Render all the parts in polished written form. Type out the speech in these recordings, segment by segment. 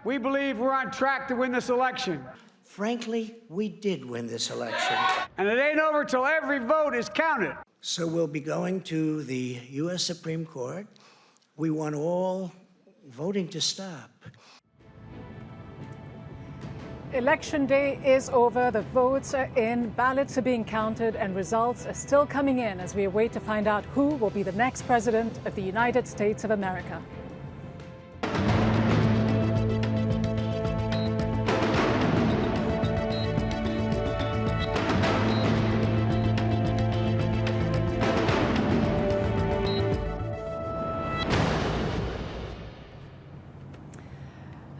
We believe we're on track to win this election. Frankly, we did win this election. And it ain't over till every vote is counted. So we'll be going to the U.S. Supreme Court. We want all voting to stop. Election day is over, the votes are in, ballots are being counted, and results are still coming in as we await to find out who will be the next president of the United States of America.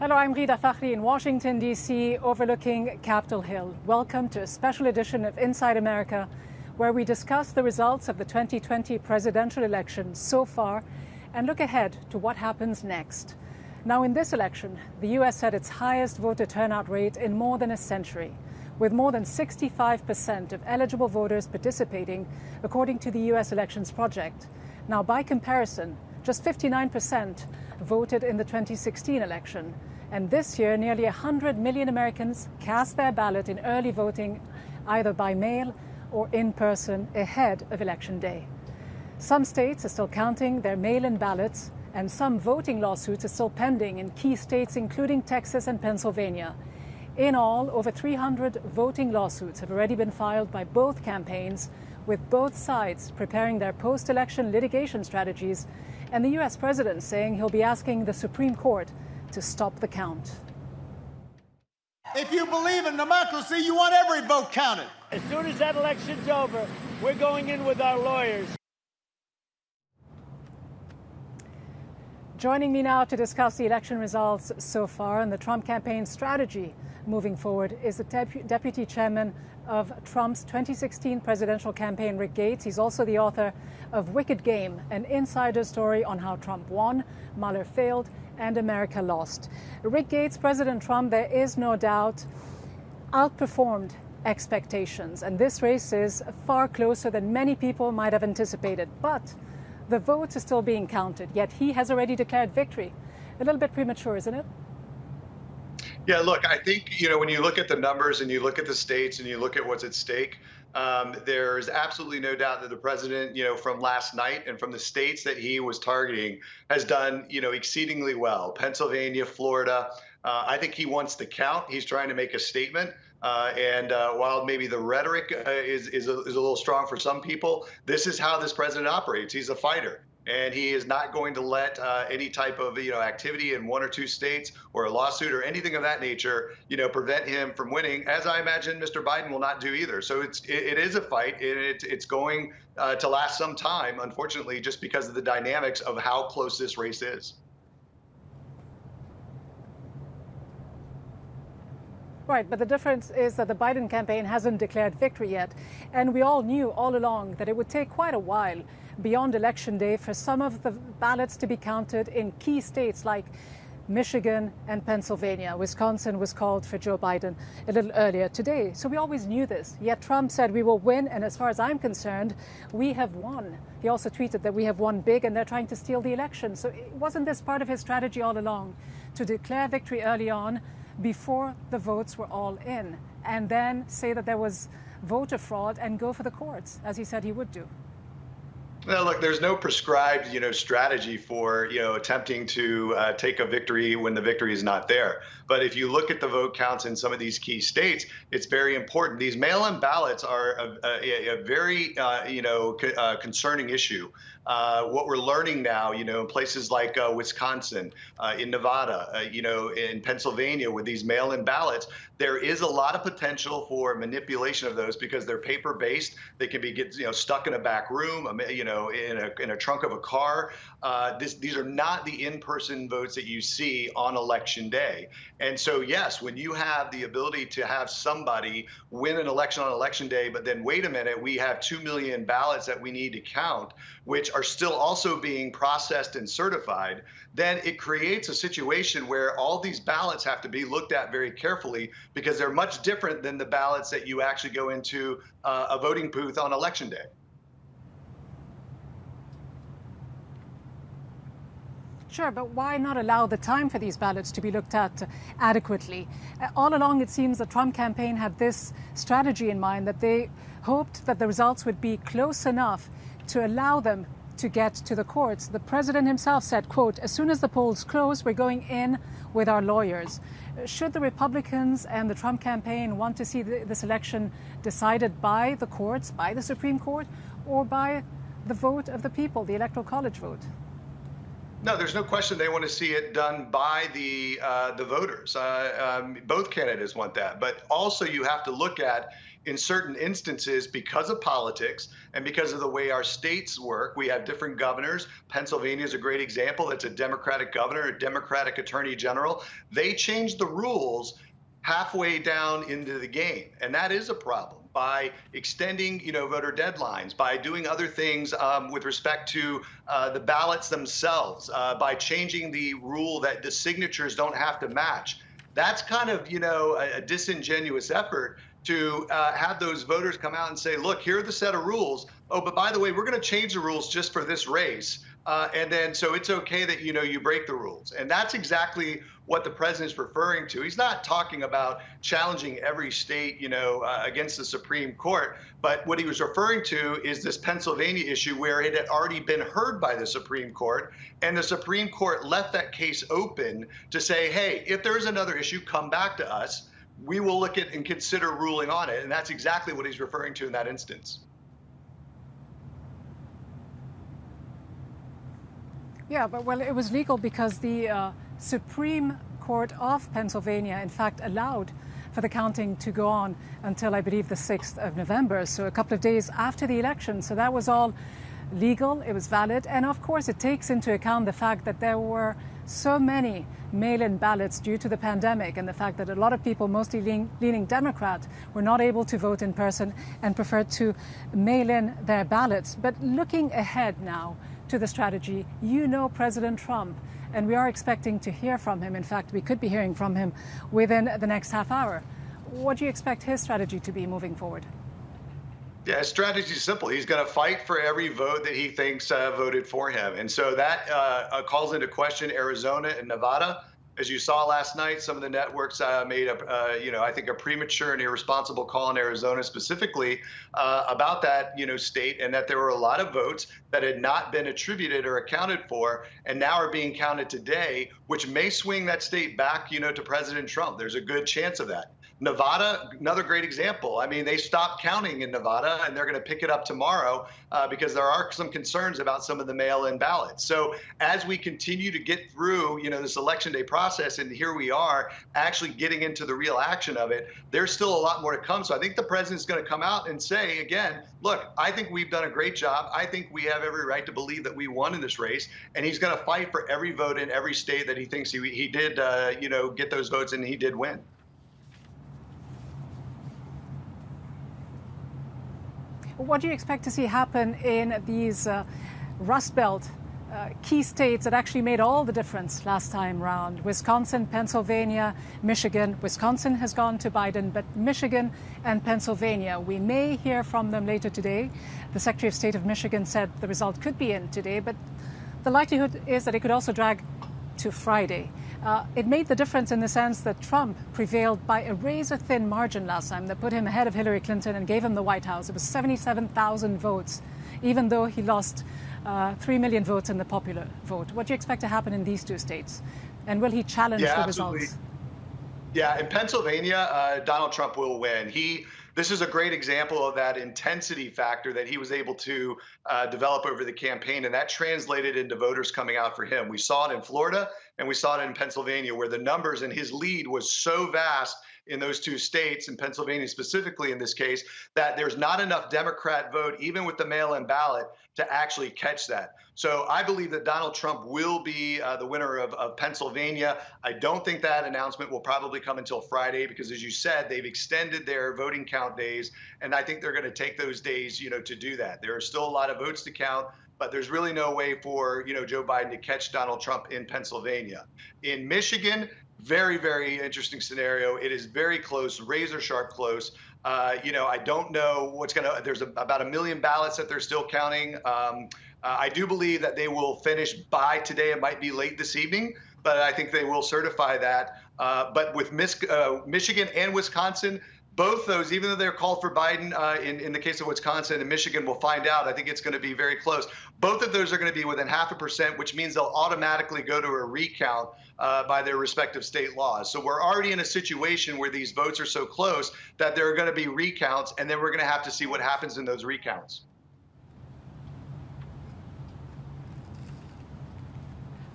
Hello, I'm Ghida Fakhry in Washington, D.C., overlooking Capitol Hill. Welcome to a special edition of Inside America, where we discuss the results of the 2020 presidential election so far and look ahead to what happens next. Now, in this election, the U.S. had its highest voter turnout rate in more than a century, with more than 65% of eligible voters participating, according to the U.S. Elections Project. Now, by comparison, just 59% voted in the 2016 election. And this year, nearly 100 million Americans cast their ballot in early voting, either by mail or in person, ahead of Election Day. Some states are still counting their mail-in ballots, and some voting lawsuits are still pending in key states, including Texas and Pennsylvania. In all, over 300 voting lawsuits have already been filed by both campaigns, with both sides preparing their post-election litigation strategies, and the U.S. president saying he'll be asking the Supreme Court to stop the count. If you believe in democracy, you want every vote counted. As soon as that election's over, we're going in with our lawyers. Joining me now to discuss the election results so far and the Trump campaign strategy moving forward is the deputy chairman of Trump's 2016 presidential campaign, Rick Gates. He's also the author of Wicked Game, an insider story on how Trump won, Mueller failed, and America lost. Rick Gates, President Trump, there is no doubt, outperformed expectations. And this race is far closer than many people might have anticipated. But the votes are still being counted, yet he has already declared victory. A little bit premature, isn't it? Yeah, look, I think, when you look at the numbers and you look at the states and you look at what's at stake, there's absolutely no doubt that the president, from last night and from the states that he was targeting has done, exceedingly well. Pennsylvania, Florida. I think he wants to count. He's trying to make a statement. And while maybe the rhetoric is a little strong for some people, this is how this president operates. He's a fighter. And he is not going to let any type of activity in one or two states or a lawsuit or anything of that nature prevent him from winning, as I imagine Mr. Biden will not do either. So it is a fight, and it's going to last some time, unfortunately, just because of the dynamics of how close this race is. Right, but the difference is that the Biden campaign hasn't declared victory yet. And we all knew all along that it would take quite a while beyond Election Day for some of the ballots to be counted in key states like Michigan and Pennsylvania. Wisconsin was called for Joe Biden a little earlier today. So we always knew this. Yet Trump said we will win. And as far as I'm concerned, we have won. He also tweeted that we have won big and they're trying to steal the election. So wasn't this part of his strategy all along to declare victory early on before the votes were all in, and then say that there was voter fraud and go for the courts, as he said he would do? Well, look, there's no prescribed, strategy for, attempting to take a victory when the victory is not there. But if you look at the vote counts in some of these key states, it's very important. These mail-in ballots are a very, concerning issue. What we're learning now, in places like Wisconsin, in Nevada, in Pennsylvania, with these mail-in ballots, there is a lot of potential for manipulation of those because they're paper-based. They can be stuck in a back room, in a trunk of a car. These are not the in-person votes that you see on Election Day. And so, yes, when you have the ability to have somebody win an election on Election Day, but then wait a minute, we have 2 million ballots that we need to count, which are still also being processed and certified, then it creates a situation where all these ballots have to be looked at very carefully because they're much different than the ballots that you actually go into a voting booth on Election Day. Sure, but why not allow the time for these ballots to be looked at adequately? All along, it seems the Trump campaign had this strategy in mind, that they hoped that the results would be close enough to allow them to get to the courts. The president himself said, quote, "As soon as the polls close, we're going in with our lawyers." Should the Republicans and the Trump campaign want to see this election decided by the courts, by the Supreme Court, or by the vote of the people, the Electoral College vote? No, there's no question they want to see it done by the voters. Both candidates want that, but also you have to look at, in certain instances, because of politics and because of the way our states work, we have different governors. Pennsylvania is a great example. It's a Democratic governor, a Democratic attorney general. They changed the rules halfway down into the game, and that is a problem. By extending, voter deadlines, by doing other things with respect to the ballots themselves, by changing the rule that the signatures don't have to match. That's kind of, a disingenuous effort to have those voters come out and say, look, here are the set of rules. Oh, but by the way, we're going to change the rules just for this race. And then so it's okay that, you break the rules. And that's exactly what the president's referring to. He's not talking about challenging every state, against the Supreme Court. But what he was referring to is this Pennsylvania issue where it had already been heard by the Supreme Court. And the Supreme Court left that case open to say, hey, if there's another issue, come back to us. We will look at and consider ruling on it. And that's exactly what he's referring to in that instance. Yeah, but well, it was legal because the Supreme Court of Pennsylvania, in fact, allowed for the counting to go on until, I believe, the 6th of November, so a couple of days after the election. So that was all legal, it was valid. And of course, it takes into account the fact that there were so many mail-in ballots due to the pandemic and the fact that a lot of people, mostly leaning Democrat, were not able to vote in person and preferred to mail in their ballots. But looking ahead now to the strategy, President Trump, and we are expecting to hear from him. In fact, we could be hearing from him within the next half hour. What do you expect his strategy to be moving forward? Yeah, his strategy is simple. He's going to fight for every vote that he thinks voted for him. And so that calls into question Arizona and Nevada. As you saw last night, some of the networks made I think a premature and irresponsible call in Arizona specifically about that, state, and that there were a lot of votes that had not been attributed or accounted for and now are being counted today, which may swing that state back, to President Trump. There's a good chance of that. Nevada, another great example. I mean, they stopped counting in Nevada, and they're going to pick it up tomorrow because there are some concerns about some of the mail-in ballots. So as we continue to get through, this election day process, and here we are actually getting into the real action of it, there's still a lot more to come. So I think the president's going to come out and say, again, look, I think we've done a great job. I think we have every right to believe that we won in this race, and he's going to fight for every vote in every state that he thinks he did, get those votes, and he did win. What do you expect to see happen in these Rust Belt key states that actually made all the difference last time round? Wisconsin, Pennsylvania, Michigan. Wisconsin has gone to Biden, but Michigan and Pennsylvania, we may hear from them later today. The Secretary of State of Michigan said the result could be in today, but the likelihood is that it could also drag to Friday. It made the difference in the sense that Trump prevailed by a razor-thin margin last time that put him ahead of Hillary Clinton and gave him the White House. It was 77,000 votes, even though he lost 3 million votes in the popular vote. What do you expect to happen in these two states? And will he challenge the absolutely. results? Yeah, in Pennsylvania, Donald Trump will win. This is a great example of that intensity factor that he was able to develop over the campaign, and that translated into voters coming out for him. We saw it in Florida, and we saw it in Pennsylvania, where the numbers and his lead was so vast in those two states, and Pennsylvania specifically in this case, that there's not enough Democrat vote, even with the mail-in ballot, to actually catch that. So I believe that Donald Trump will be the winner of Pennsylvania. I don't think that announcement will probably come until Friday because, as you said, they've extended their voting count days, and I think they're going to take those days, to do that. There are still a lot of votes to count, but there's really no way for, Joe Biden to catch Donald Trump in Pennsylvania. In Michigan, very, very interesting scenario. It is very close, razor sharp close. I don't know what's there's about 1 million ballots that they're still counting. I do believe that they will finish by today. It might be late this evening, but I think they will certify that. But with Michigan and Wisconsin, both those, even though they're called for Biden in the case of Wisconsin and Michigan, we'll find out. I think it's going to be very close. Both of those are going to be within 0.5%, which means they'll automatically go to a recount by their respective state laws. So we're already in a situation where these votes are so close that there are going to be recounts, and then we're going to have to see what happens in those recounts.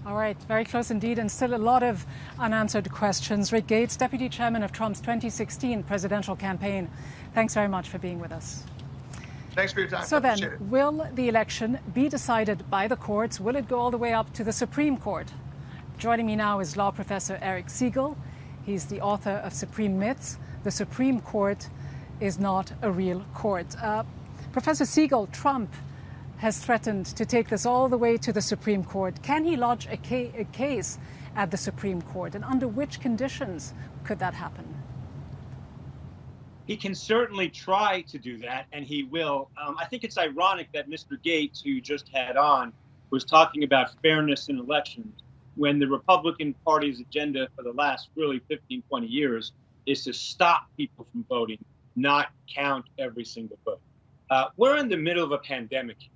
All right, very close indeed, and still a lot of unanswered questions. Rick Gates, Deputy Chairman of Trump's 2016 presidential campaign, thanks very much for being with us. Thanks for your time. So then, will the election be decided by the courts? Will it go all the way up to the Supreme Court? Joining me now is law professor Eric Segall. He's the author of Supreme Myths. The Supreme Court is not a real court. Professor Segall, Trump has threatened to take this all the way to the Supreme Court. Can he lodge a case at the Supreme Court? And under which conditions could that happen? He can certainly try to do that, and he will. I think it's ironic that Mr. Gates, who you just had on, was talking about fairness in elections when the Republican Party's agenda for the last really 15, 20 years is to stop people from voting, not count every single vote. We're in the middle of a pandemic here.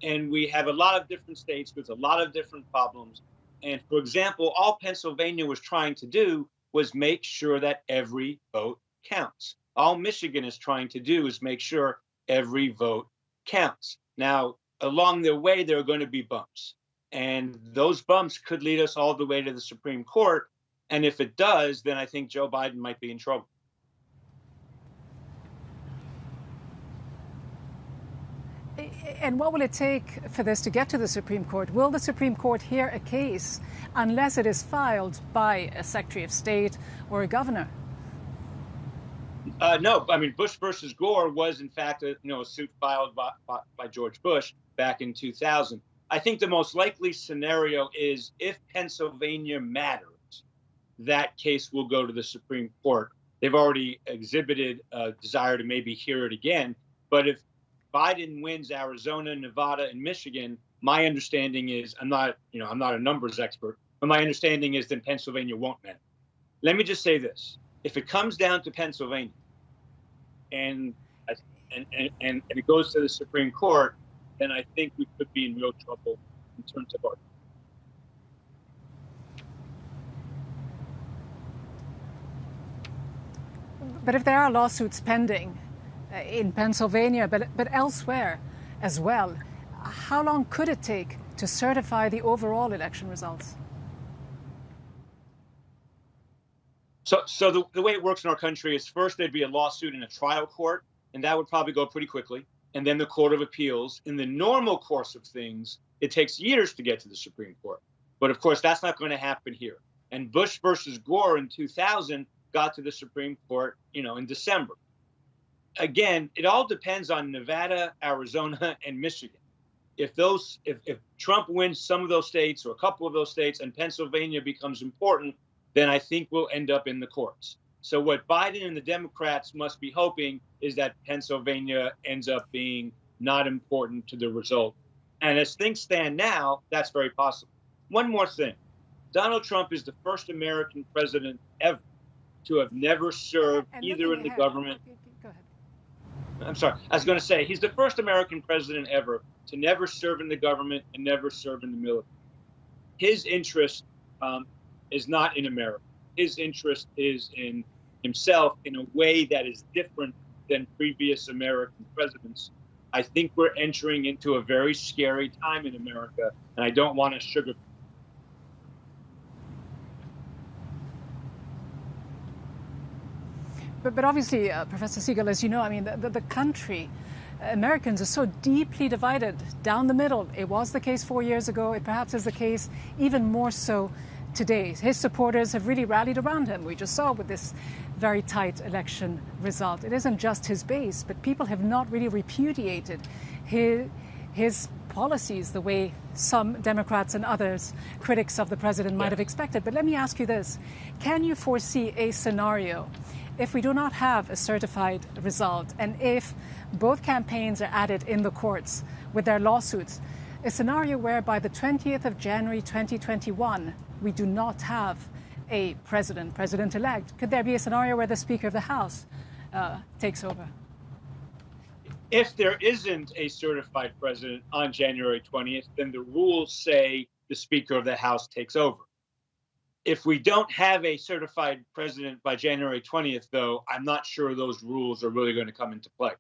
And we have a lot of different states with a lot of different problems. And for example, all Pennsylvania was trying to do was make sure that every vote counts. All Michigan is trying to do is make sure every vote counts. Now, along the way, there are going to be bumps. And those bumps could lead us all the way to the Supreme Court. And if it does, then I think Joe Biden might be in trouble. And what will it take for this to get to the Supreme Court? Will the Supreme Court hear a case unless it is filed by a Secretary of State or a governor? No, I mean, Bush versus Gore was, in fact, a suit filed by George Bush back in 2000. I think the most likely scenario is if Pennsylvania matters, that case will go to the Supreme Court. They've already exhibited a desire to maybe hear it again. But if Biden wins Arizona, Nevada, and Michigan, my understanding is, I'm not a numbers expert, but my understanding is that Pennsylvania won't matter. Let me just say this. If it comes down to Pennsylvania and it goes to the Supreme Court, then I think we could be in real trouble in terms of our. But if there are lawsuits pending in Pennsylvania, but elsewhere as well, how long could it take to certify the overall election results? So the way it works in our country is first there'd be a lawsuit in a trial court, and that would probably go pretty quickly. And then the Court of Appeals. In the normal course of things, it takes years to get to the Supreme Court. But of course, that's not going to happen here. And Bush versus Gore in 2000 got to the Supreme Court, in December. Again, it all depends on Nevada, Arizona, and Michigan. If Trump wins some of those states or a couple of those states and Pennsylvania becomes important, then I think we'll end up in the courts. So what Biden and the Democrats must be hoping is that Pennsylvania ends up being not important to the result. And as things stand now, that's very possible. One more thing. Donald Trump is the first American president ever to have never served either in the government. Go ahead. I'm sorry. I was going to say he's the first American president ever to never serve in the government and never serve in the military. His interest is not in America. His interest is in himself in a way that is different than previous American presidents. I think we're entering into a very scary time in America, and I don't want to sugarcoat. But obviously, Professor Segall, as you know, the country, Americans are so deeply divided down the middle. It was the case 4 years ago. It perhaps is the case even more so today. His supporters have really rallied around him. We just saw with this very tight election result. It isn't just his base, but people have not really repudiated his policies the way some Democrats and others, critics of the president, might have expected. But let me ask you this. Can you foresee a scenario if we do not have a certified result and if both campaigns are at it in the courts with their lawsuits, a scenario where by the 20th of January 2021, we do not have a president-elect? Could there be a scenario where the Speaker of the House takes over? If there isn't a certified president on January 20th, then the rules say the Speaker of the House takes over. If we don't have a certified president by January 20th, though, I'm not sure those rules are really going to come into play.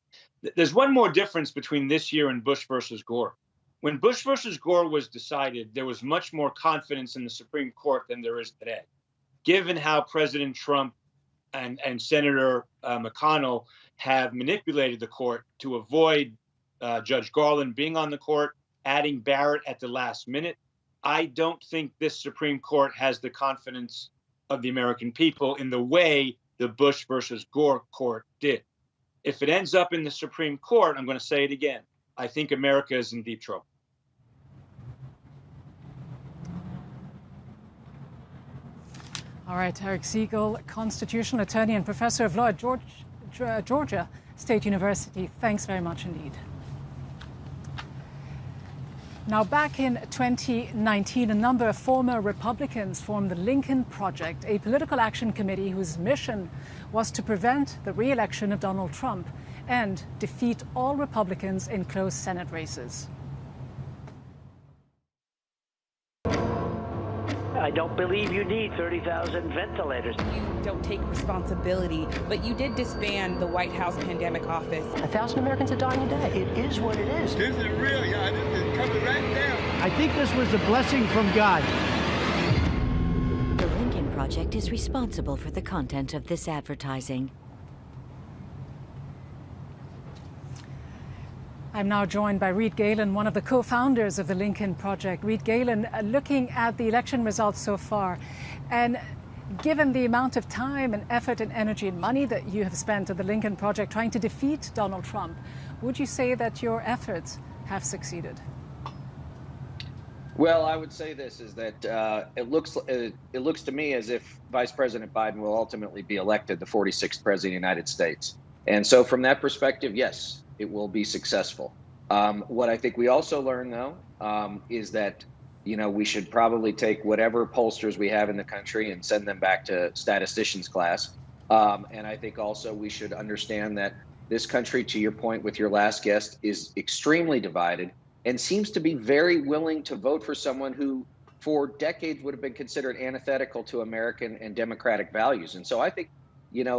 There's one more difference between this year and Bush versus Gore. When Bush versus Gore was decided, there was much more confidence in the Supreme Court than there is today. Given how President Trump and Senator McConnell have manipulated the court to avoid Judge Garland being on the court, adding Barrett at the last minute, I don't think this Supreme Court has the confidence of the American people in the way the Bush versus Gore court did. If it ends up in the Supreme Court, I'm going to say it again, I think America is in deep trouble. All right, Eric Segall, constitutional attorney and professor of law at Georgia State University. Thanks very much indeed. Now, back in 2019, a number of former Republicans formed the Lincoln Project, a political action committee whose mission was to prevent the re-election of Donald Trump and defeat all Republicans in close Senate races. I don't believe you need 30,000 ventilators. You don't take responsibility, but you did disband the White House Pandemic Office. 1,000 Americans are dying a day. It is what it is. This is real, y'all. This is coming right down. I think this was a blessing from God. The Lincoln Project is responsible for the content of this advertising. I'm now joined by Reed Galen, one of the co-founders of the Lincoln Project. Reed Galen, looking at the election results so far, and given the amount of time and effort and energy and money that you have spent at the Lincoln Project trying to defeat Donald Trump, would you say that your efforts have succeeded? Well, I would say this is that it looks to me as if Vice President Biden will ultimately be elected the 46th president of the United States. And so from that perspective, yes, it will be successful. What I think we also learned, though, is that, we should probably take whatever pollsters we have in the country and send them back to statisticians class. And I think also we should understand that this country, to your point with your last guest, is extremely divided and seems to be very willing to vote for someone who for decades would have been considered antithetical to American and democratic values. And so I think,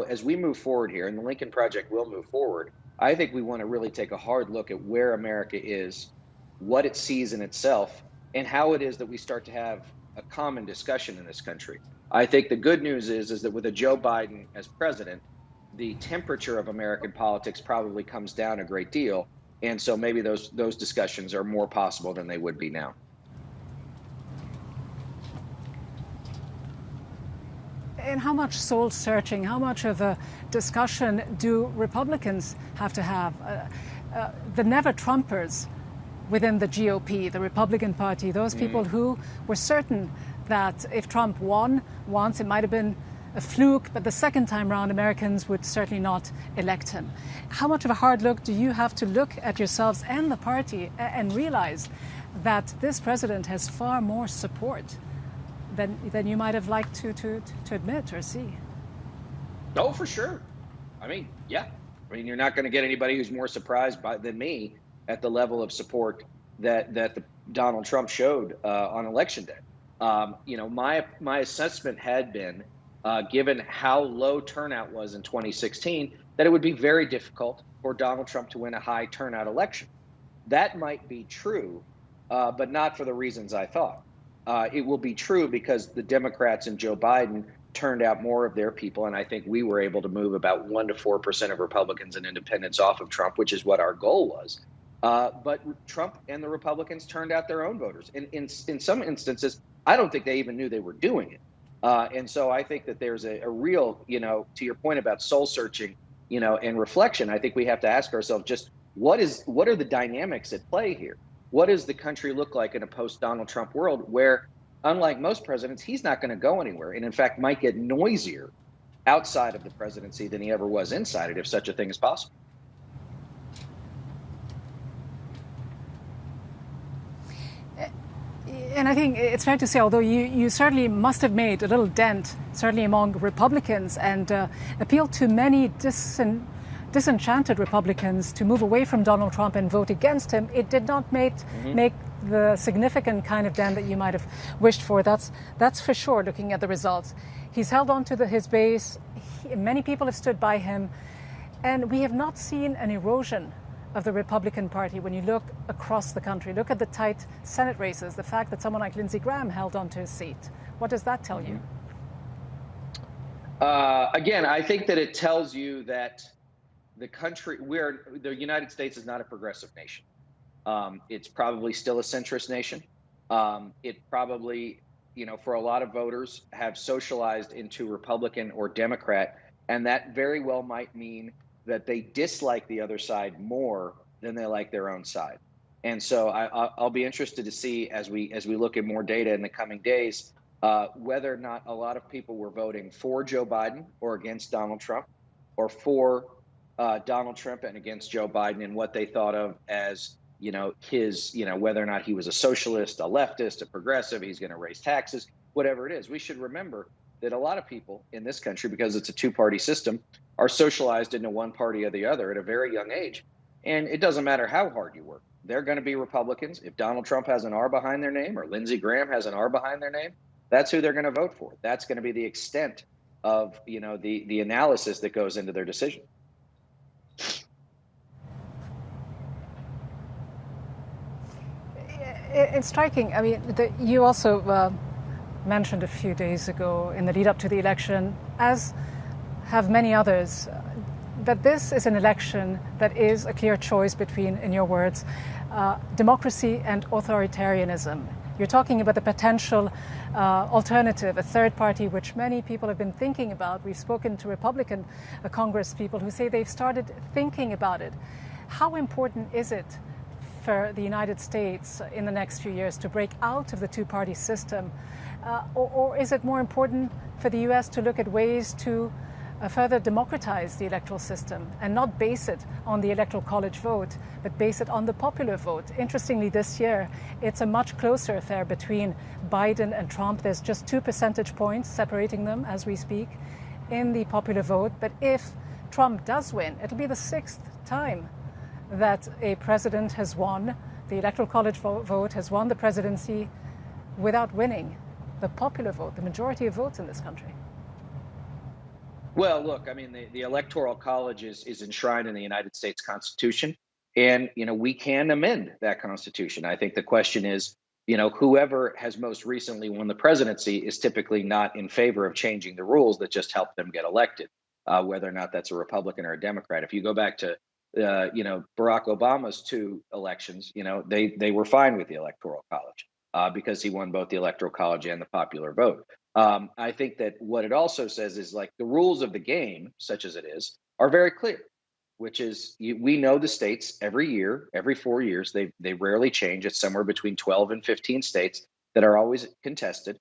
as we move forward here, and the Lincoln Project will move forward, I think we want to really take a hard look at where America is, what it sees in itself, and how it is that we start to have a common discussion in this country. I think the good news is that with a Joe Biden as president, the temperature of American politics probably comes down a great deal. And so maybe those discussions are more possible than they would be now. And how much soul searching, how much of a discussion do Republicans have to have? The never-Trumpers within the GOP, the Republican Party, those people who were certain that if Trump won once, it might have been a fluke, but the second time round, Americans would certainly not elect him. How much of a hard look do you have to look at yourselves and the party and realize that this president has far more support than you might have liked to admit or see? Oh, for sure. Yeah. You're not going to get anybody who's more surprised than me at the level of support that Donald Trump showed on Election Day. My assessment had been, given how low turnout was in 2016, that it would be very difficult for Donald Trump to win a high turnout election. That might be true, but not for the reasons I thought. It will be true because the Democrats and Joe Biden turned out more of their people, and I think we were able to move about 1% to 4% of Republicans and independents off of Trump, which is what our goal was. But Trump and the Republicans turned out their own voters. In some instances, I don't think they even knew they were doing it. And so I think that there's a real, to your point about soul searching, and reflection, I think we have to ask ourselves just what are the dynamics at play here? What does the country look like in a post-Donald Trump world where, unlike most presidents, he's not going to go anywhere and, in fact, might get noisier outside of the presidency than he ever was inside it, if such a thing is possible? And I think it's fair to say, although you certainly must have made a little dent, certainly among Republicans, and appealed to many disenchanted Republicans to move away from Donald Trump and vote against him, it did not make the significant kind of dent that you might have wished for. That's for sure, looking at the results. He's held on to his base. Many people have stood by him. And we have not seen an erosion of the Republican Party when you look across the country. Look at the tight Senate races, the fact that someone like Lindsey Graham held on to his seat. What does that tell you? Again, I think that it tells you that the United States is not a progressive nation. It's probably still a centrist nation. It probably, for a lot of voters, have socialized into Republican or Democrat, and that very well might mean that they dislike the other side more than they like their own side. And so I'll be interested to see as we look at more data in the coming days, whether or not a lot of people were voting for Joe Biden or against Donald Trump, or for Donald Trump and against Joe Biden, and what they thought of as, whether or not he was a socialist, a leftist, a progressive, he's going to raise taxes, whatever it is. We should remember that a lot of people in this country, because it's a two-party system, are socialized into one party or the other at a very young age. And it doesn't matter how hard you work. They're going to be Republicans. If Donald Trump has an R behind their name, or Lindsey Graham has an R behind their name, that's who they're going to vote for. That's going to be the extent of, the analysis that goes into their decision. It's striking. I mean, you also mentioned a few days ago in the lead up to the election, as have many others, that this is an election that is a clear choice between, in your words, democracy and authoritarianism. You're talking about the potential alternative, a third party, which many people have been thinking about. We've spoken to Republican Congress people who say they've started thinking about it. How important is it for the United States in the next few years to break out of the two-party system? Or is it more important for the U.S. to look at ways to further democratize the electoral system and not base it on the electoral college vote, but base it on the popular vote? Interestingly, this year, it's a much closer affair between Biden and Trump. There's just 2 percentage points separating them as we speak in the popular vote. But if Trump does win, it'll be the 6th time that a president has won, the electoral college vote has won the presidency without winning the popular vote, the majority of votes in this country. Well, look, I mean, the Electoral College is enshrined in the United States Constitution, and, we can amend that Constitution. I think the question is, whoever has most recently won the presidency is typically not in favor of changing the rules that just help them get elected, whether or not that's a Republican or a Democrat. If you go back to, Barack Obama's 2 elections, they were fine with the Electoral College because he won both the Electoral College and the popular vote. I think that what it also says is, like, the rules of the game, such as it is, are very clear, which is we know the states every year, every 4 years, they rarely change. It's somewhere between 12 and 15 states that are always contested.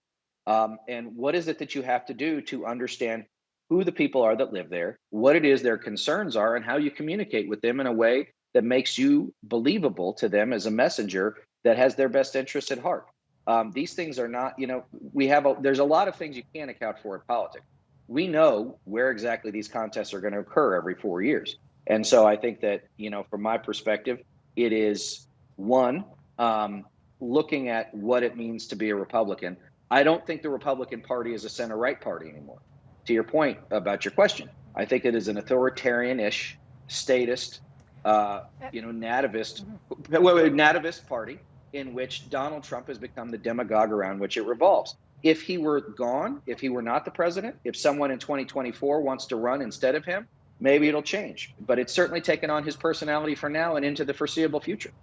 And what is it that you have to do to understand who the people are that live there, what it is their concerns are, and how you communicate with them in a way that makes you believable to them as a messenger that has their best interests at heart. These things are not, there's a lot of things you can't account for in politics. We know where exactly these contests are going to occur every 4 years. And so I think that, from my perspective, it is one, looking at what it means to be a Republican. I don't think the Republican Party is a center-right party anymore. To your point about your question, I think it is an authoritarian-ish, statist, nativist party in which Donald Trump has become the demagogue around which it revolves. If he were gone, if he were not the president, if someone in 2024 wants to run instead of him, maybe it'll change. But it's certainly taken on his personality for now and into the foreseeable future.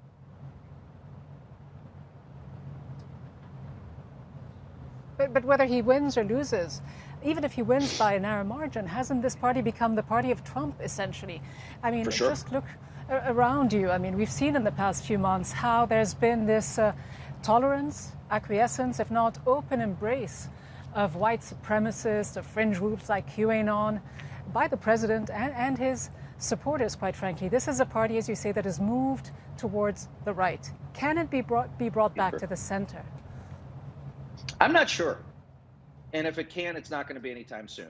But whether he wins or loses, even if he wins by a narrow margin, hasn't this party become the party of Trump, essentially? I mean, sure. Just look around you. I mean, we've seen in the past few months how there's been this tolerance, acquiescence, if not open embrace of white supremacists, of fringe groups like QAnon, by the president and his supporters, quite frankly. This is a party, as you say, that has moved towards the right. Can it be brought back to the center? I'm not sure. And if it can, it's not going to be anytime soon.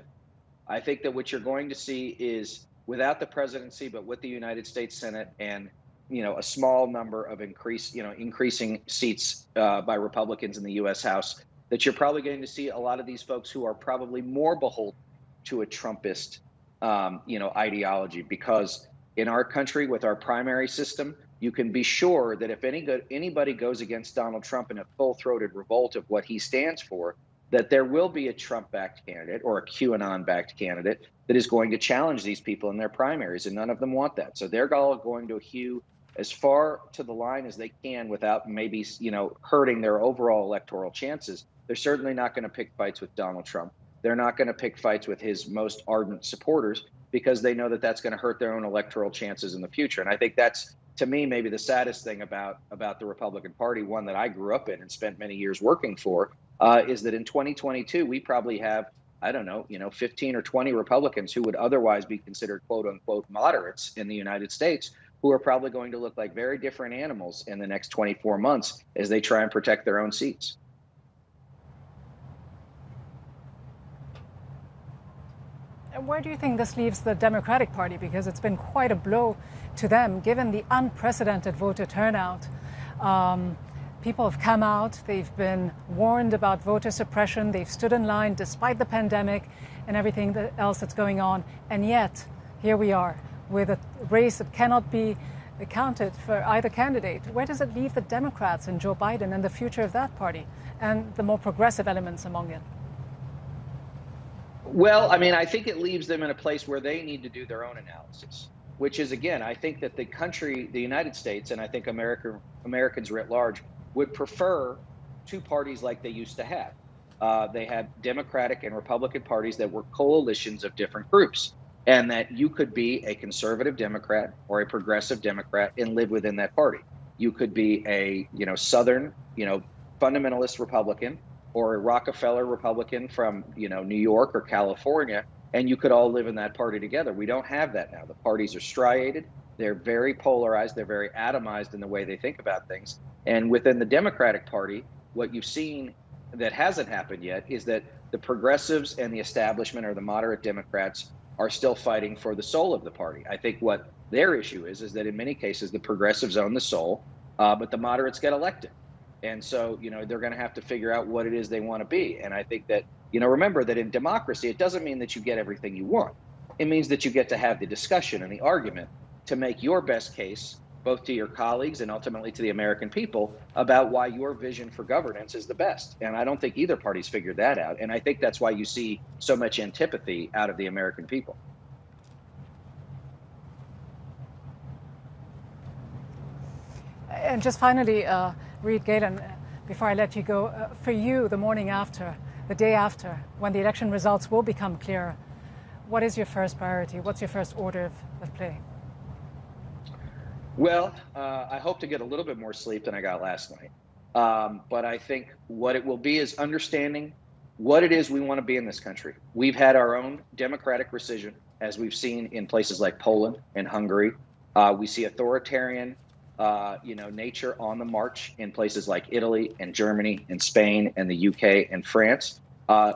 I think that what you're going to see is, without the presidency, but with the United States Senate and, a small number of increasing seats by Republicans in the U.S. House, that you're probably going to see a lot of these folks who are probably more beholden to a Trumpist, ideology. Because in our country, with our primary system, you can be sure that if anybody goes against Donald Trump in a full-throated revolt of what he stands for, that there will be a Trump-backed candidate or a QAnon-backed candidate that is going to challenge these people in their primaries, and none of them want that. So they're all going to hew as far to the line as they can without maybe, hurting their overall electoral chances. They're certainly not going to pick fights with Donald Trump. They're not going to pick fights with his most ardent supporters, because they know that that's going to hurt their own electoral chances in the future. And I think that's, to me, maybe the saddest thing about the Republican Party, one that I grew up in and spent many years working for, is that in 2022, we probably have, 15 or 20 Republicans who would otherwise be considered quote unquote moderates in the United States, who are probably going to look like very different animals in the next 24 months as they try and protect their own seats. And where do you think this leaves the Democratic Party? Because it's been quite a blow to them, given the unprecedented voter turnout. People have come out, they've been warned about voter suppression, they've stood in line despite the pandemic and everything else that's going on. And yet, here we are with a race that cannot be accounted for either candidate. Where does it leave the Democrats and Joe Biden and the future of that party and the more progressive elements among it? Well, I think it leaves them in a place where they need to do their own analysis, which is, again, I think that the country, the United States, and I think Americans writ large, would prefer two parties like they used to have. They had Democratic and Republican parties that were coalitions of different groups, and that you could be a conservative Democrat or a progressive Democrat and live within that party. You could be a, Southern, fundamentalist Republican, or a Rockefeller Republican from, New York or California, and you could all live in that party together. We don't have that now. The parties are striated. They're very polarized. They're very atomized in the way they think about things. And within the Democratic Party, what you've seen that hasn't happened yet is that the progressives and the establishment, or the moderate Democrats, are still fighting for the soul of the party. I think what their issue is that in many cases the progressives own the soul, but the moderates get elected. And so, they're going to have to figure out what it is they want to be. And I think that, remember that in democracy, it doesn't mean that you get everything you want. It means that you get to have the discussion and the argument to make your best case, both to your colleagues and ultimately to the American people, about why your vision for governance is the best. And I don't think either party's figured that out. And I think that's why you see so much antipathy out of the American people. And just finally, Reed Galen, before I let you go, for you, the morning after, the day after, when the election results will become clearer, what is your first priority? What's your first order of play? Well, I hope to get a little bit more sleep than I got last night. But I think what it will be is understanding what it is we want to be in this country. We've had our own democratic rescission, as we've seen in places like Poland and Hungary. We see authoritarian, nature on the march in places like Italy and Germany and Spain and the UK and France.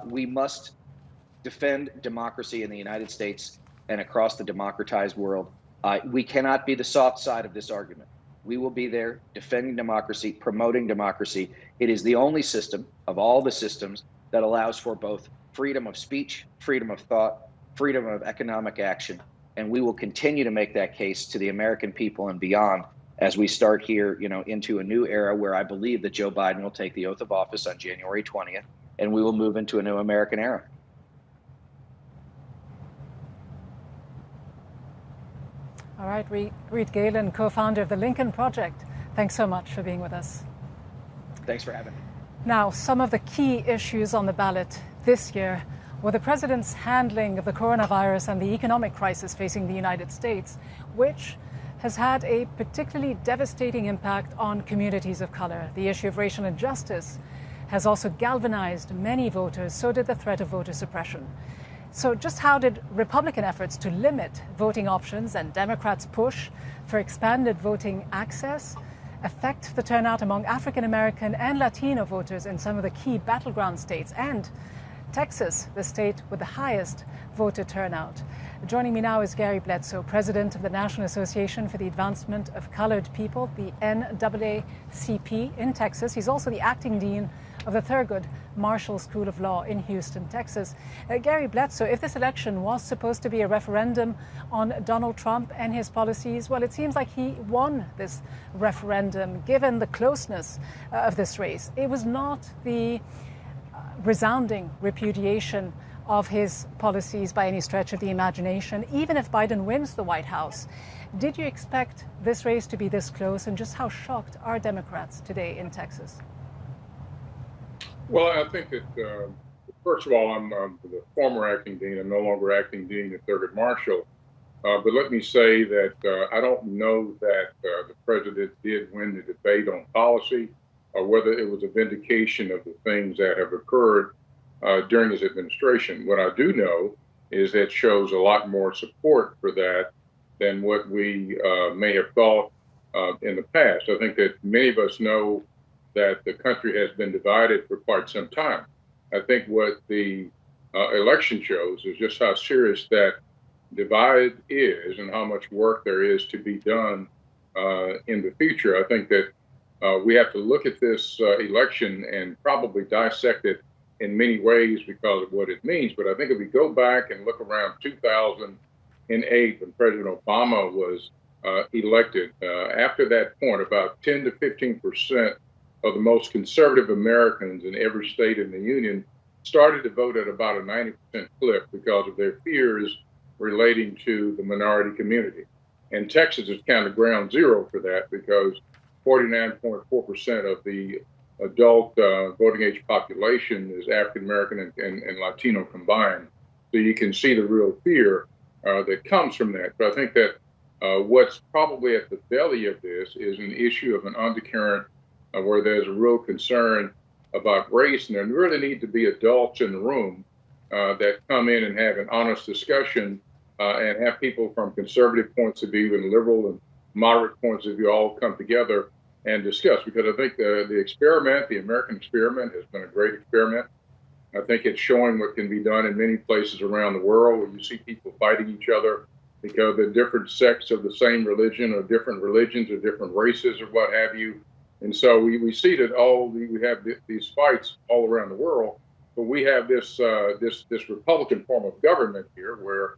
We must defend democracy in the United States and across the democratized world. We cannot be the soft side of this argument. We will be there defending democracy, promoting democracy. It is the only system of all the systems that allows for both freedom of speech, freedom of thought, freedom of economic action. And we will continue to make that case to the American people and beyond as we start here, into a new era where I believe that Joe Biden will take the oath of office on January 20th, and we will move into a new American era. All right, Reed Galen, co-founder of the Lincoln Project. Thanks so much for being with us. Thanks for having me. Now, some of the key issues on the ballot this year were the president's handling of the coronavirus and the economic crisis facing the United States, which has had a particularly devastating impact on communities of color. The issue of racial injustice has also galvanized many voters. So did the threat of voter suppression. So just how did Republican efforts to limit voting options and Democrats' push for expanded voting access affect the turnout among African American and Latino voters in some of the key battleground states, and Texas, the state with the highest voter turnout. Joining me now is Gary Bledsoe, president of the National Association for the Advancement of Colored People, the NAACP in Texas. He's also the acting dean of the Thurgood Marshall School of Law in Houston, Texas. Gary Bledsoe, if this election was supposed to be a referendum on Donald Trump and his policies, well, it seems like he won this referendum, given the closeness of this race. It was not the resounding repudiation of his policies by any stretch of the imagination, even if Biden wins the White House. Did you expect this race to be this close, and just how shocked are Democrats today in Texas? Well, I think that, first of all, I'm the former acting dean. I'm no longer acting dean at Thurgood Marshall. But let me say that I don't know that the president did win the debate on policy, or whether it was a vindication of the things that have occurred during his administration. What I do know is that shows a lot more support for that than what we may have thought in the past. I think that many of us know that the country has been divided for quite some time. I think what the election shows is just how serious that divide is and how much work there is to be done in the future. I think that we have to look at this election and probably dissect it in many ways because of what it means. But I think if we go back and look around 2008, when President Obama was elected, after that point, about 10 to 15% of the most conservative Americans in every state in the union started to vote at about a 90% clip because of their fears relating to the minority community. And Texas is kind of ground zero for that because 49.4% of the adult voting age population is African American and Latino combined. So you can see the real fear that comes from that. But I think that what's probably at the belly of this is an issue of an undercurrent where there's a real concern about race, and there really need to be adults in the room that come in and have an honest discussion and have people from conservative points of view and liberal and moderate points of view all come together and discuss. Because I think the experiment, the American experiment, has been a great experiment. I think it's showing what can be done in many places around the world where you see people fighting each other because they're different sects of the same religion or different religions or different races or what have you. And so we see that we have these fights all around the world, but we have this Republican form of government here where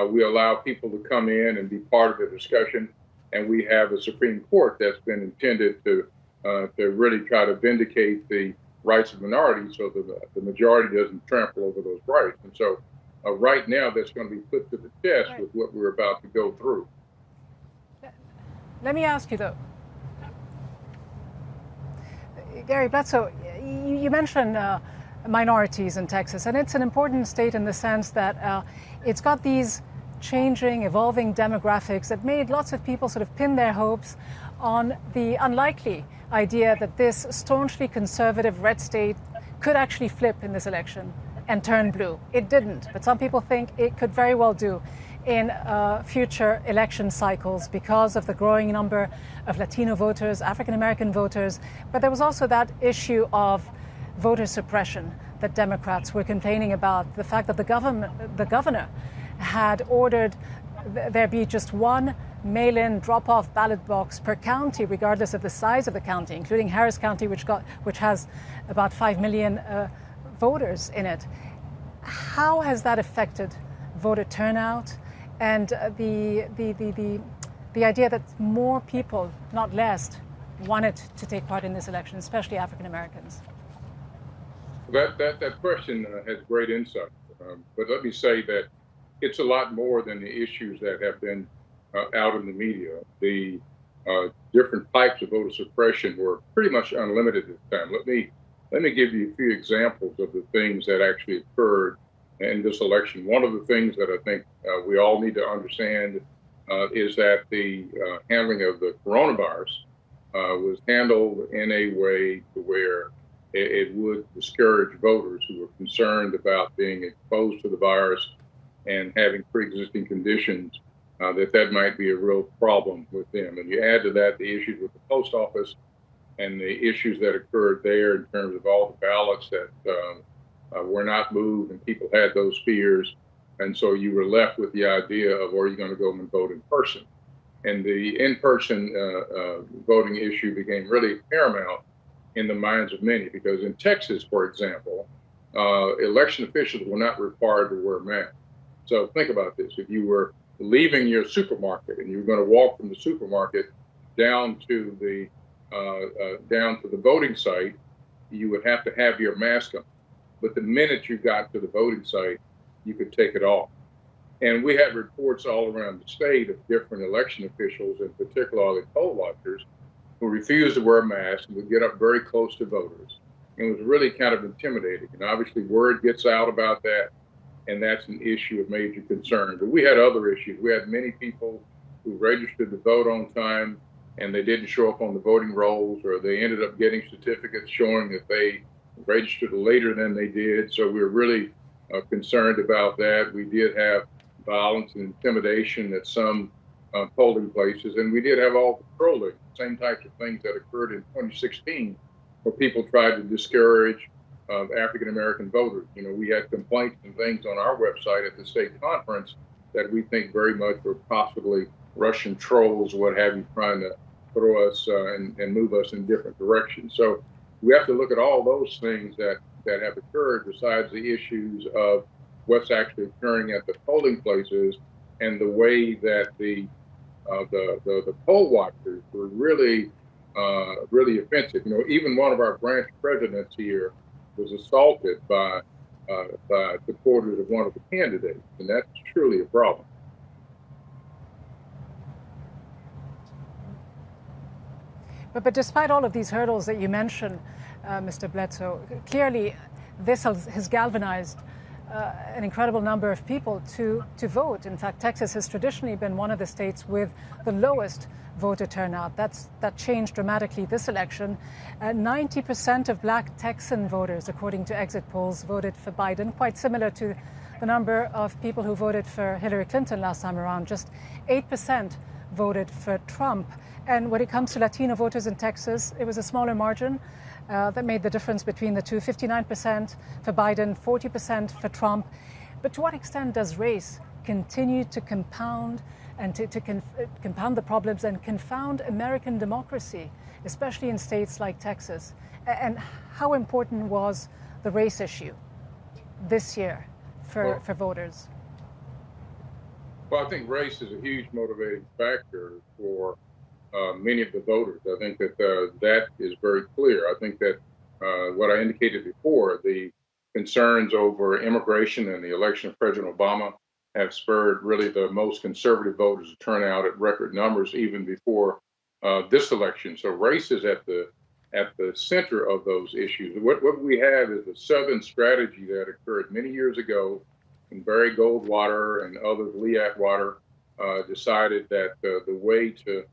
we allow people to come in and be part of the discussion, and we have a Supreme Court that's been intended to really try to vindicate the rights of minorities so that the majority doesn't trample over those rights. And so right now that's going to be put to the test with what we're about to go through. Let me ask you, though, Gary Bledsoe, you mentioned minorities in Texas, and it's an important state in the sense that it's got these changing, evolving demographics that made lots of people sort of pin their hopes on the unlikely idea that this staunchly conservative red state could actually flip in this election and turn blue. It didn't, but some people think it could very well do in future election cycles because of the growing number of Latino voters, African-American voters. But there was also that issue of voter suppression that Democrats were complaining about, the fact that the governor had ordered there be just one mail-in drop-off ballot box per county, regardless of the size of the county, including Harris County, which has about 5 million voters in it. How has that affected voter turnout and the idea that more people, not less, wanted to take part in this election, especially African Americans? That question has great insight. But let me say that it's a lot more than the issues that have been out in the media. The different types of voter suppression were pretty much unlimited at the time. Let me give you a few examples of the things that actually occurred in this election. One of the things that I think we all need to understand is that the handling of the coronavirus was handled in a way to where it would discourage voters who were concerned about being exposed to the virus and having pre-existing conditions that might be a real problem with them. And you add to that the issues with the post office and the issues that occurred there in terms of all the ballots that were not moved, and people had those fears. And so you were left with the idea of, are you going to go and vote in person? And the in-person voting issue became really paramount in the minds of many, because in Texas, for example, election officials were not required to wear masks. So think about this. If you were leaving your supermarket and you were going to walk from the supermarket down to the voting site, you would have to have your mask on. But the minute you got to the voting site, you could take it off. And we had reports all around the state of different election officials, and particularly poll watchers, who refused to wear masks and would get up very close to voters. And it was really kind of intimidating. And obviously word gets out about that, and that's an issue of major concern. But we had other issues. We had many people who registered to vote on time, and they didn't show up on the voting rolls, or they ended up getting certificates showing that they registered later than they did. So we were really concerned about that. We did have violence and intimidation at some polling places, and we did have all the trolling, same types of things that occurred in 2016, where people tried to discourage African-American voters. You know, we had complaints and things on our website at the state conference that we think very much were possibly Russian trolls, what have you, trying to throw us and move us in different directions. So we have to look at all those things that have occurred, besides the issues of what's actually occurring at the polling places, and the way that the poll watchers were really offensive. You know, even one of our branch presidents here was assaulted by supporters of one of the candidates, and that's truly a problem. But despite all of these hurdles that you mentioned, Mr. Bledsoe, clearly this has galvanized an incredible number of people to vote. In fact, Texas has traditionally been one of the states with the lowest voter turnout. That changed dramatically this election. 90% of black Texan voters, according to exit polls, voted for Biden, quite similar to the number of people who voted for Hillary Clinton last time around. Just 8% voted for Trump. And when it comes to Latino voters in Texas, it was a smaller margin that made the difference between the two, 59% for Biden, 40% for Trump. But to what extent does race continue to compound and to compound the problems and confound American democracy, especially in states like Texas? And how important was the race issue this year for voters? Well, I think race is a huge motivating factor for many of the voters. I think that that is very clear. I think that what I indicated before, the concerns over immigration and the election of President Obama have spurred really the most conservative voters to turn out at record numbers even before this election. So race is at the center of those issues. What we have is a Southern strategy that occurred many years ago, when Barry Goldwater and others, Lee Atwater, decided that the way to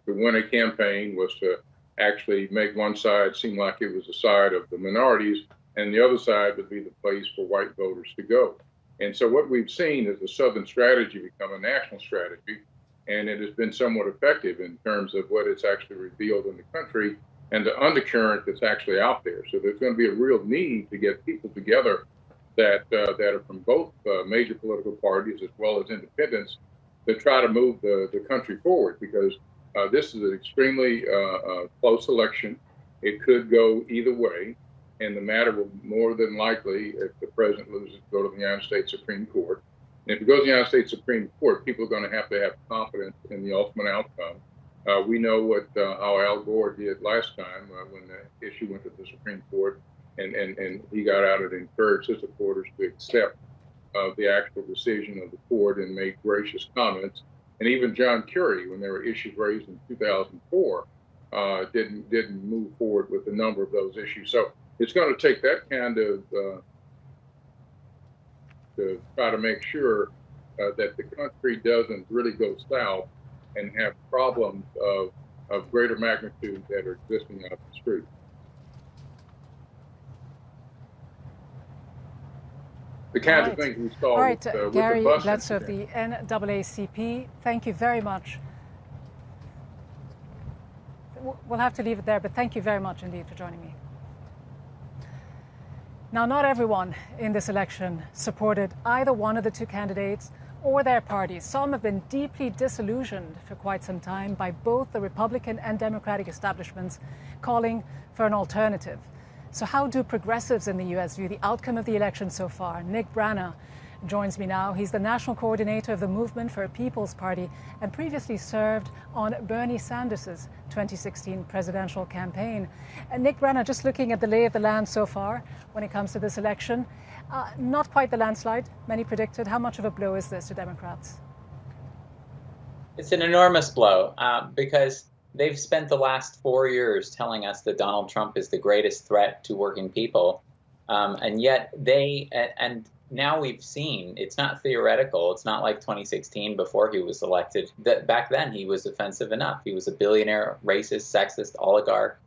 win a campaign was to actually make one side seem like it was the side of the minorities, and the other side would be the place for white voters to go. And so what we've seen is the Southern strategy become a national strategy, and it has been somewhat effective in terms of what it's actually revealed in the country and the undercurrent that's actually out there. So there's going to be a real need to get people together that are from both major political parties as well as independents to try to move the country forward, because this is an extremely close election. It could go either way, and the matter will more than likely, if the president loses, go to the United States Supreme Court. And if it goes to the United States Supreme Court, people are going to have confidence in the ultimate outcome. We know how Al Gore did last time when the issue went to the Supreme Court, and he got out and encouraged his supporters to accept the actual decision of the court and make gracious comments. And even John Kerry, when there were issues raised in 2004, didn't move forward with a number of those issues. So it's going to take that kind of to try to make sure that the country doesn't really go south and have problems of greater magnitude that are existing out the street. the kinds of things we saw All right, with Gary the bus Bledsoe of incident. the NAACP, thank you very much. We'll have to leave it there, but thank you very much indeed for joining me. Now, not everyone in this election supported either one of the two candidates or their parties. Some have been deeply disillusioned for quite some time by both the Republican and Democratic establishments, calling for an alternative. So how do progressives in the US view the outcome of the election so far? Nick Branagh joins me now. He's the national coordinator of the Movement for a People's Party and previously served on Bernie Sanders' 2016 presidential campaign. Nick Branagh, just looking at the lay of the land so far when it comes to this election, not quite the landslide many predicted. How much of a blow is this to Democrats? It's an enormous blow because they've spent the last 4 years telling us that Donald Trump is the greatest threat to working people. And yet and now we've seen, it's not theoretical. It's not like 2016 before he was elected. That back then he was offensive enough. He was a billionaire, racist, sexist oligarch.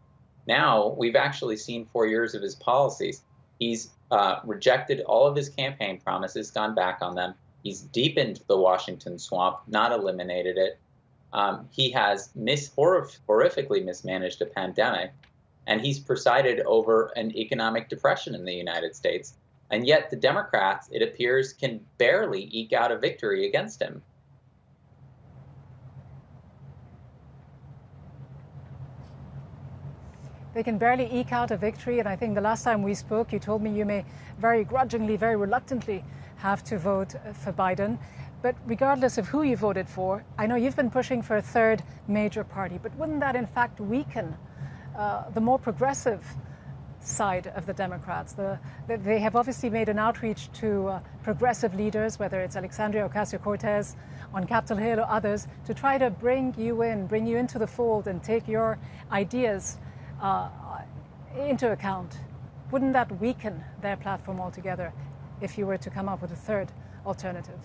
Now we've actually seen 4 years of his policies. He's rejected all of his campaign promises, gone back on them. He's deepened the Washington swamp, not eliminated it. He has horrifically mismanaged a pandemic, and he's presided over an economic depression in the United States. And yet the Democrats, it appears, can barely eke out a victory against him. They can barely eke out a victory, and I think the last time we spoke, you told me you may very grudgingly, very reluctantly have to vote for Biden. But regardless of who you voted for, I know you've been pushing for a third major party, but wouldn't that in fact weaken the more progressive side of the Democrats? They have obviously made an outreach to progressive leaders, whether it's Alexandria Ocasio-Cortez on Capitol Hill or others, to try to bring you into the fold and take your ideas into account. Wouldn't that weaken their platform altogether if you were to come up with a third alternative?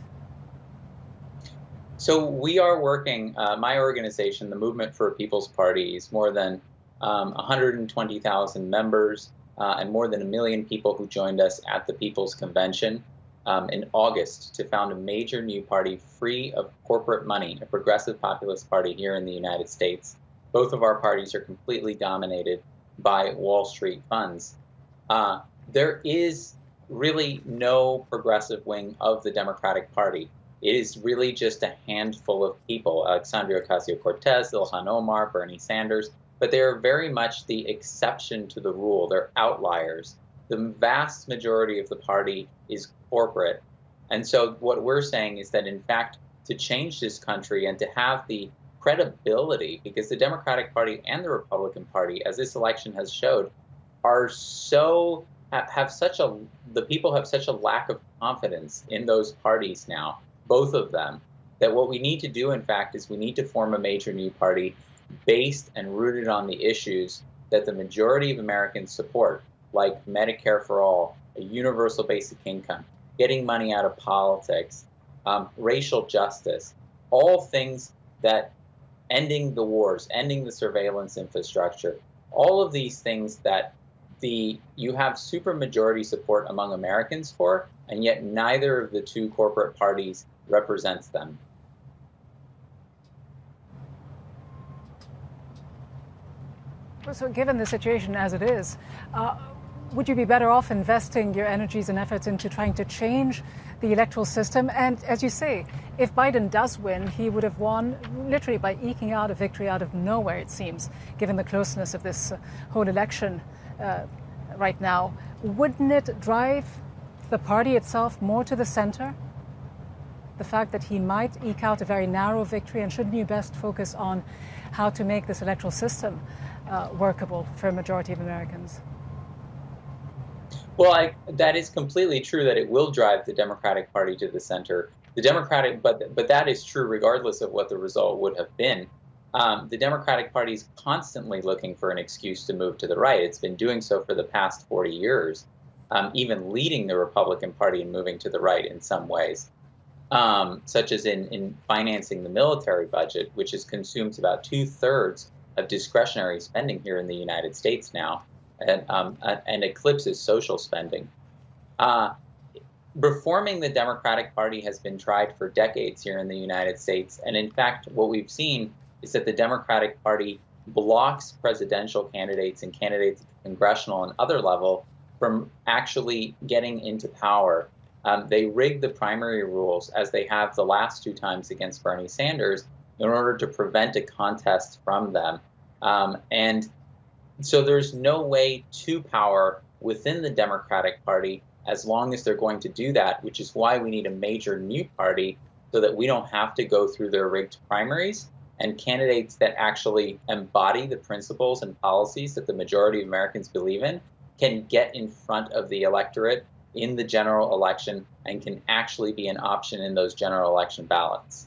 So we are working, my organization, the Movement for a People's Party, is more than 120,000 members and more than 1 million people who joined us at the People's Convention in August to found a major new party free of corporate money, a progressive populist party here in the United States. Both of our parties are completely dominated by Wall Street funds. There is really no progressive wing of the Democratic Party. It is really just a handful of people, Alexandria Ocasio-Cortez, Ilhan Omar, Bernie Sanders, but they are very much the exception to the rule. They're outliers. The vast majority of the party is corporate. And so what we're saying is that, in fact, to change this country and to have the credibility, because the Democratic Party and the Republican Party, as this election has showed, the people have such a lack of confidence in those parties now, both of them, that what we need to do, in fact, is we need to form a major new party based and rooted on the issues that the majority of Americans support, like Medicare for all, a universal basic income, getting money out of politics, racial justice, all things that ending the wars, ending the surveillance infrastructure, all of these things that you have supermajority support among Americans for, and yet neither of the two corporate parties represents them. So given the situation as it is, would you be better off investing your energies and efforts into trying to change the electoral system? And as you say, if Biden does win, he would have won literally by eking out a victory out of nowhere, it seems, given the closeness of this whole election right now. Wouldn't it drive the party itself more to the center? The fact that he might eke out a very narrow victory, and shouldn't you best focus on how to make this electoral system workable for a majority of Americans? Well, that is completely true that it will drive the Democratic Party to the center. But that is true regardless of what the result would have been. The Democratic Party is constantly looking for an excuse to move to the right. It's been doing so for the past 40 years, even leading the Republican Party in moving to the right in some ways, such as in financing the military budget, which consumes about 2/3 of discretionary spending here in the United States now, and eclipses social spending. reforming the Democratic Party has been tried for decades here in the United States. And in fact, what we've seen is that the Democratic Party blocks presidential candidates and candidates at the congressional and other level from actually getting into power. They rig the primary rules, as they have the last 2 times against Bernie Sanders, in order to prevent a contest from them. And so there's no way to power within the Democratic Party as long as they're going to do that, which is why we need a major new party so that we don't have to go through their rigged primaries, and candidates that actually embody the principles and policies that the majority of Americans believe in can get in front of the electorate in the general election and can actually be an option in those general election ballots.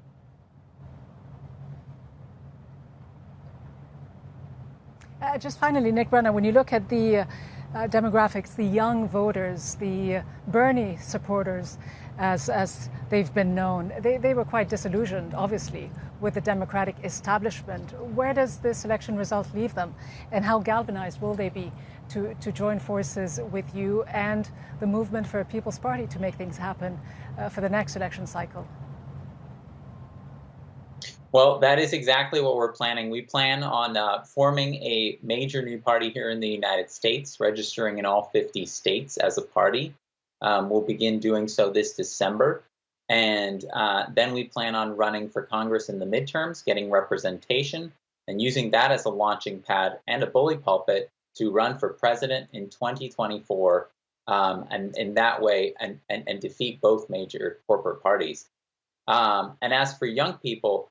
Just finally, Nick Branagh, when you look at the demographics, the young voters, the Bernie supporters, as they've been known, they were quite disillusioned, obviously, with the Democratic establishment. Where does this election result leave them, and how galvanized will they be to join forces with you and the movement for a People's Party to make things happen for the next election cycle? Well, that is exactly what we're planning. We plan on forming a major new party here in the United States, registering in all 50 states as a party. We'll begin doing so this December. And then we plan on running for Congress in the midterms, getting representation, and using that as a launching pad and a bully pulpit to run for president in 2024, and in that way, and defeat both major corporate parties. And as for young people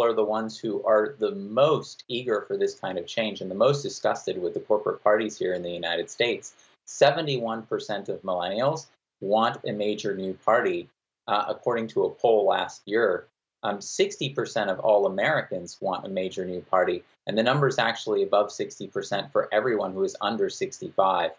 are the ones who are the most eager for this kind of change and the most disgusted with the corporate parties here in the United States. 71% of millennials want a major new party, according to a poll last year. 60% of all Americans want a major new party, and the number is actually above 60% for everyone who is under 65.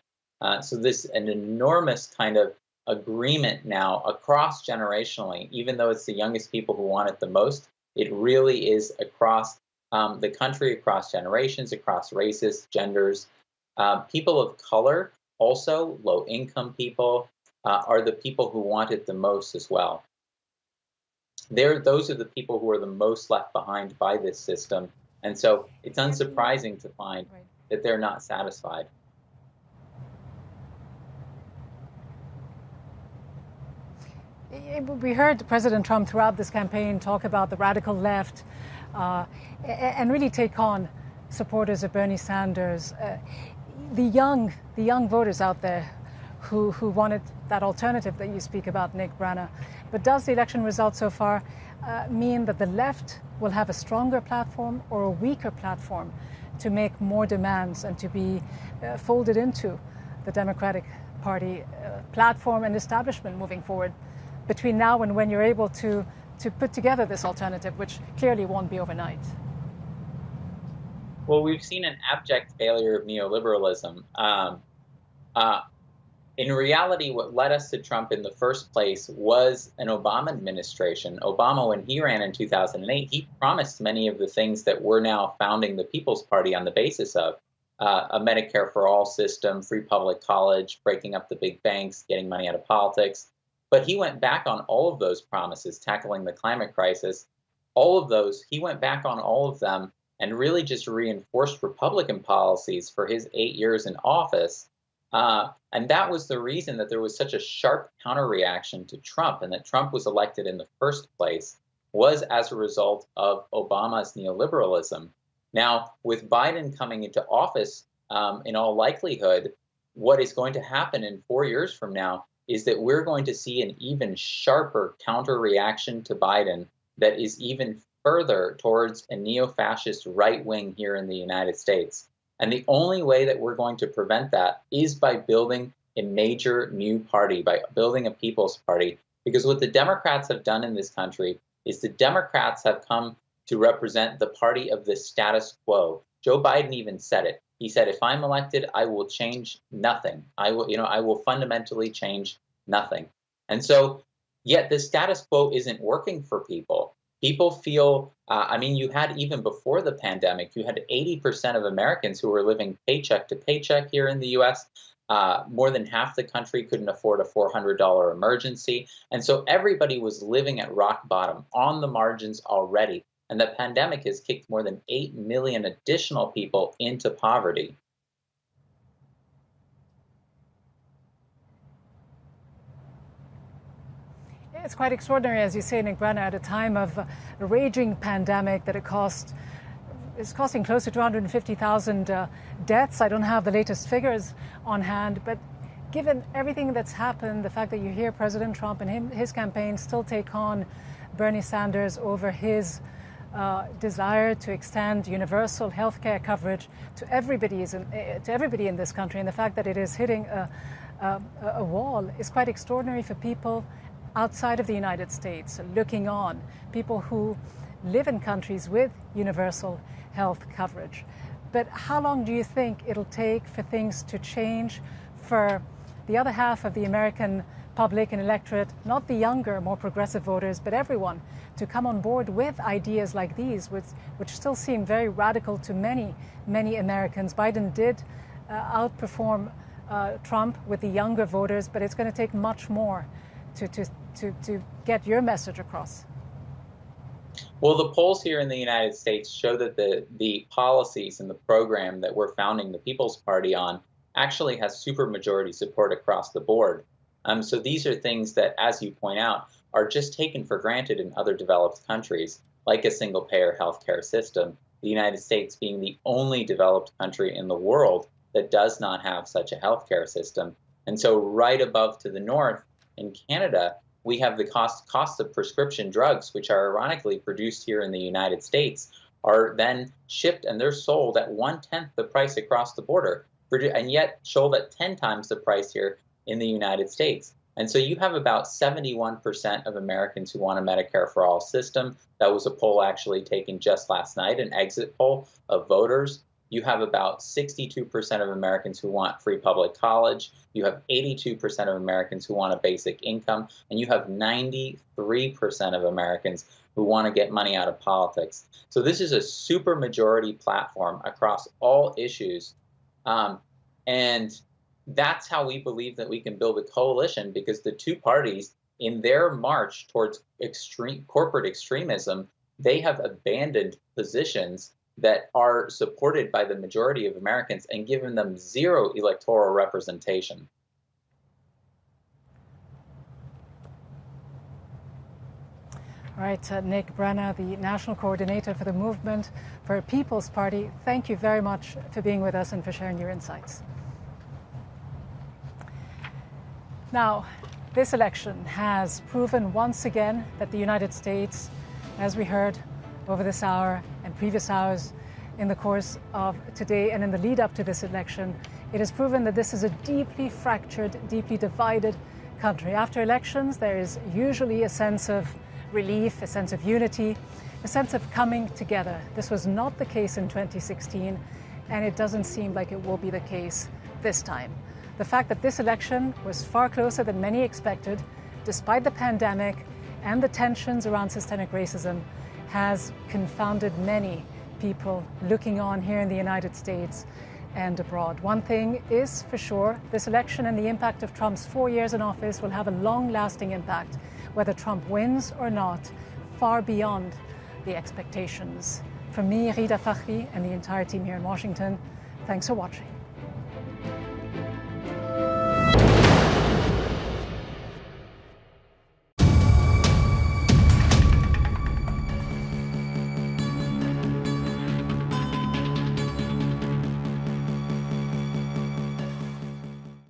So this is an enormous kind of agreement now across generationally, even though it's the youngest people who want it the most. It really is across the country, across generations, across races, genders. People of color, also low-income people, are the people who want it the most as well. Those are the people who are the most left behind by this system. And so it's unsurprising to find that they're not satisfied. We heard President Trump throughout this campaign talk about the radical left and really take on supporters of Bernie Sanders. The young voters out there who wanted that alternative that you speak about, Nick Branagh. But does the election result so far mean that the left will have a stronger platform or a weaker platform to make more demands and to be folded into the Democratic Party platform and establishment moving forward between now and when you're able to put together this alternative, which clearly won't be overnight? Well, we've seen an abject failure of neoliberalism. In reality, what led us to Trump in the first place was an Obama administration. Obama, when he ran in 2008, he promised many of the things that we're now founding the People's Party on the basis of. A Medicare for all system, free public college, breaking up the big banks, getting money out of politics. But he went back on all of those promises, tackling the climate crisis. All of those, he went back on all of them and really just reinforced Republican policies for his 8 years in office. And that was the reason that there was such a sharp counter-reaction to Trump, and that Trump was elected in the first place was as a result of Obama's neoliberalism. Now, with Biden coming into office, in all likelihood, what is going to happen in 4 years from now is that we're going to see an even sharper counter-reaction to Biden that is even further towards a neo-fascist right wing here in the United States. And the only way that we're going to prevent that is by building a major new party, by building a People's Party. Because what the Democrats have done in this country is the Democrats have come to represent the party of the status quo. Joe Biden even said it. He said, if I'm elected, I will change nothing. I will fundamentally change nothing. And so, yet the status quo isn't working for people. People feel, you had, even before the pandemic, you had 80% of Americans who were living paycheck to paycheck here in the U.S. More than half the country couldn't afford a $400 emergency. And so everybody was living at rock bottom, on the margins already. And the pandemic has kicked more than 8 million additional people into poverty. It's quite extraordinary, as you say, Nick Branagh, at a time of a raging pandemic that is costing close to 250,000 deaths. I don't have the latest figures on hand, but given everything that's happened, the fact that you hear President Trump and his campaign still take on Bernie Sanders over his desire to extend universal health care coverage to everybody in this country, and the fact that it is hitting a wall is quite extraordinary for people outside of the United States, looking on, people who live in countries with universal health coverage. But how long do you think it'll take for things to change for the other half of the American public and electorate, not the younger, more progressive voters, but everyone, to come on board with ideas like these, which still seem very radical to many, many Americans? Biden did outperform Trump with the younger voters, but it's going to take much more to get your message across. Well, the polls here in the United States show that the policies and the program that we're founding the People's Party on actually has supermajority support across the board. So these are things that, as you point out, are just taken for granted in other developed countries, like a single-payer healthcare system, the United States being the only developed country in the world that does not have such a healthcare system. And so right above to the north, in Canada, we have the costs of prescription drugs, which are ironically produced here in the United States, are then shipped and they're sold at 1/10 the price across the border, and yet sold at 10 times the price here in the United States. And so you have about 71% of Americans who want a Medicare for All system. That was a poll actually taken just last night, an exit poll of voters. You have about 62% of Americans who want free public college. You have 82% of Americans who want a basic income. And you have 93% of Americans who want to get money out of politics. So this is a supermajority platform across all issues. And that's how we believe that we can build a coalition, because the two parties, in their march towards corporate extremism, they have abandoned positions that are supported by the majority of Americans and given them zero electoral representation. All right, Nick Branagh, the National Coordinator for the Movement for a People's Party, thank you very much for being with us and for sharing your insights. Now, this election has proven once again that the United States, as we heard over this hour and previous hours in the course of today and in the lead up to this election, it has proven that this is a deeply fractured, deeply divided country. After elections, there is usually a sense of relief, a sense of unity, a sense of coming together. This was not the case in 2016, and it doesn't seem like it will be the case this time. The fact that this election was far closer than many expected, despite the pandemic and the tensions around systemic racism, has confounded many people looking on here in the United States and abroad. One thing is for sure, this election and the impact of Trump's 4 years in office will have a long-lasting impact, whether Trump wins or not, far beyond the expectations. From me, Ghida Fakhry, and the entire team here in Washington, thanks for watching.